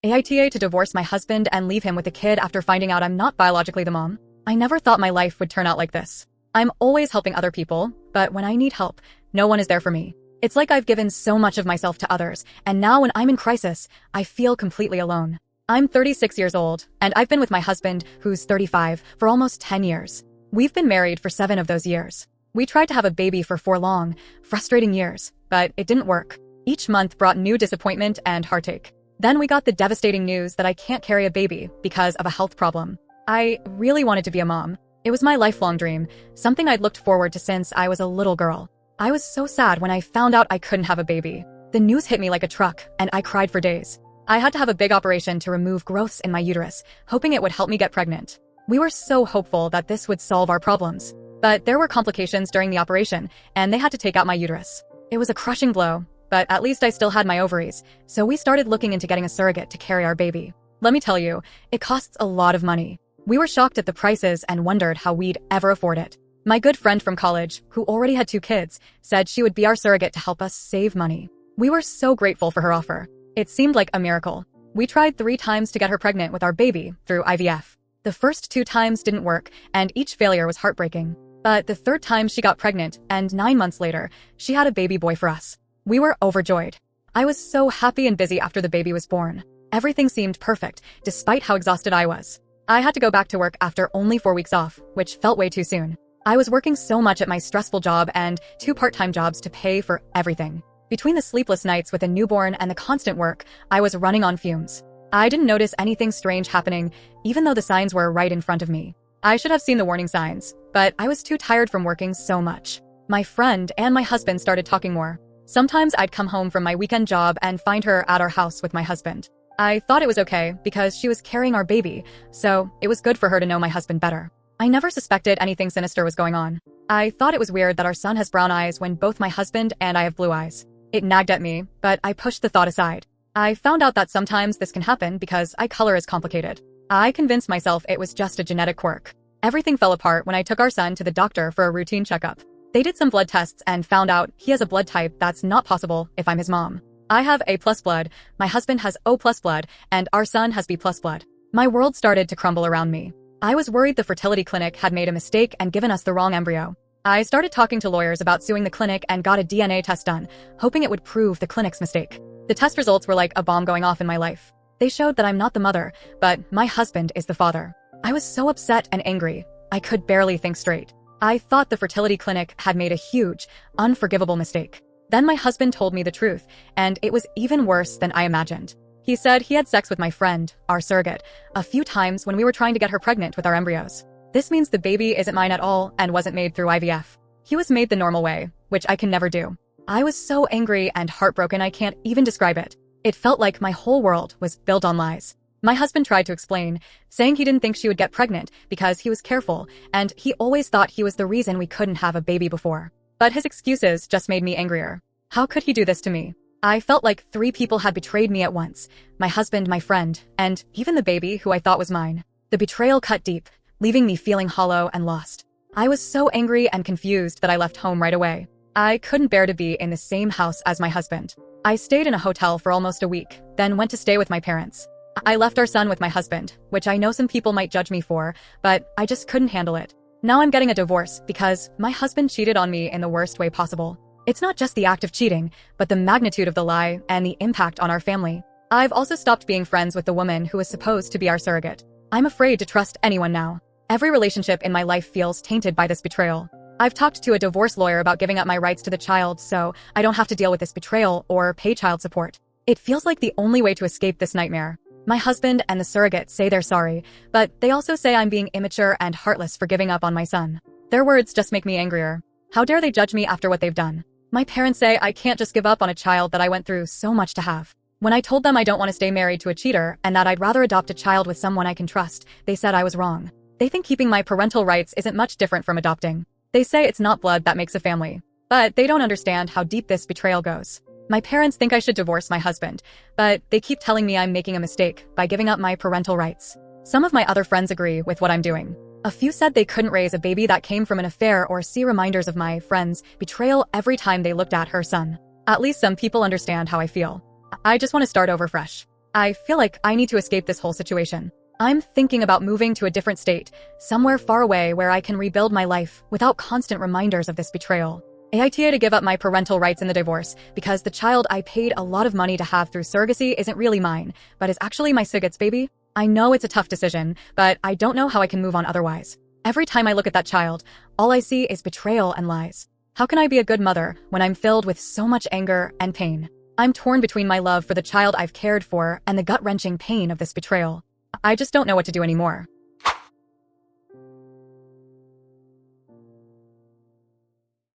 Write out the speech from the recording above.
AITA to divorce my husband and leave him with a kid after finding out I'm not biologically the mom. I never thought my life would turn out like this. I'm always helping other people, but when I need help, no one is there for me. It's like I've given so much of myself to others, and now when I'm in crisis, I feel completely alone. I'm 36 years old, and I've been with my husband, who's 35, for almost 10 years. We've been married for 7 of those years. We tried to have a baby for 4 long, frustrating years, but it didn't work. Each month brought new disappointment and heartache. Then we got the devastating news that I can't carry a baby because of a health problem. I really wanted to be a mom. It was my lifelong dream, something I'd looked forward to since I was a little girl. I was so sad when I found out I couldn't have a baby. The news hit me like a truck, and I cried for days. I had to have a big operation to remove growths in my uterus, hoping it would help me get pregnant. We were so hopeful that this would solve our problems. But there were complications during the operation, and they had to take out my uterus. It was a crushing blow, but at least I still had my ovaries, so we started looking into getting a surrogate to carry our baby. Let me tell you, it costs a lot of money. We were shocked at the prices and wondered how we'd ever afford it. My good friend from college, who already had 2 kids, said she would be our surrogate to help us save money. We were so grateful for her offer. It seemed like a miracle. We tried 3 times to get her pregnant with our baby through IVF. The first 2 times didn't work, and each failure was heartbreaking. But the 3rd time she got pregnant, and 9 months later, she had a baby boy for us. We were overjoyed. I was so happy and busy after the baby was born. Everything seemed perfect, despite how exhausted I was. I had to go back to work after only 4 weeks off, which felt way too soon. I was working so much at my stressful job and 2 part-time jobs to pay for everything. Between the sleepless nights with a newborn and the constant work, I was running on fumes. I didn't notice anything strange happening, even though the signs were right in front of me. I should have seen the warning signs, but I was too tired from working so much. My friend and my husband started talking more. Sometimes I'd come home from my weekend job and find her at our house with my husband. I thought it was okay because she was carrying our baby, so it was good for her to know my husband better. I never suspected anything sinister was going on. I thought it was weird that our son has brown eyes when both my husband and I have blue eyes. It nagged at me, but I pushed the thought aside. I found out that sometimes this can happen because eye color is complicated. I convinced myself it was just a genetic quirk. Everything fell apart when I took our son to the doctor for a routine checkup. They did some blood tests and found out he has a blood type that's not possible if I'm his mom. I have A+ blood, my husband has O+ blood, and our son has B+ blood. My world started to crumble around me. I was worried the fertility clinic had made a mistake and given us the wrong embryo. I started talking to lawyers about suing the clinic and got a DNA test done, hoping it would prove the clinic's mistake. The test results were like a bomb going off in my life. They showed that I'm not the mother, but my husband is the father. I was so upset and angry, I could barely think straight. I thought the fertility clinic had made a huge, unforgivable mistake. Then my husband told me the truth, and it was even worse than I imagined. He said he had sex with my friend, our surrogate, a few times when we were trying to get her pregnant with our embryos. This means the baby isn't mine at all and wasn't made through IVF. He was made the normal way, which I can never do. I was so angry and heartbroken I can't even describe it. It felt like my whole world was built on lies. My husband tried to explain, saying he didn't think she would get pregnant because he was careful, and he always thought he was the reason we couldn't have a baby before. But his excuses just made me angrier. How could he do this to me? I felt like 3 people had betrayed me at once. My husband, my friend, and even the baby who I thought was mine. The betrayal cut deep, leaving me feeling hollow and lost. I was so angry and confused that I left home right away. I couldn't bear to be in the same house as my husband. I stayed in a hotel for almost a week, then went to stay with my parents. I left our son with my husband, which I know some people might judge me for, but I just couldn't handle it. Now I'm getting a divorce because my husband cheated on me in the worst way possible. It's not just the act of cheating, but the magnitude of the lie and the impact on our family. I've also stopped being friends with the woman who was supposed to be our surrogate. I'm afraid to trust anyone now. Every relationship in my life feels tainted by this betrayal. I've talked to a divorce lawyer about giving up my rights to the child so I don't have to deal with this betrayal or pay child support. It feels like the only way to escape this nightmare. My husband and the surrogate say they're sorry, but they also say I'm being immature and heartless for giving up on my son. Their words just make me angrier. How dare they judge me after what they've done? My parents say I can't just give up on a child that I went through so much to have. When I told them I don't want to stay married to a cheater and that I'd rather adopt a child with someone I can trust, they said I was wrong. They think keeping my parental rights isn't much different from adopting. They say it's not blood that makes a family. But they don't understand how deep this betrayal goes. My parents think I should divorce my husband, but they keep telling me I'm making a mistake by giving up my parental rights. Some of my other friends agree with what I'm doing. A few said they couldn't raise a baby that came from an affair or see reminders of my friend's betrayal every time they looked at her son. At least some people understand how I feel. I just want to start over fresh. I feel like I need to escape this whole situation. I'm thinking about moving to a different state, somewhere far away where I can rebuild my life without constant reminders of this betrayal. AITA to give up my parental rights in the divorce because the child I paid a lot of money to have through surrogacy isn't really mine, but is actually my surrogate's baby. I know it's a tough decision, but I don't know how I can move on otherwise. Every time I look at that child, all I see is betrayal and lies. How can I be a good mother when I'm filled with so much anger and pain? I'm torn between my love for the child I've cared for and the gut-wrenching pain of this betrayal. I just don't know what to do anymore.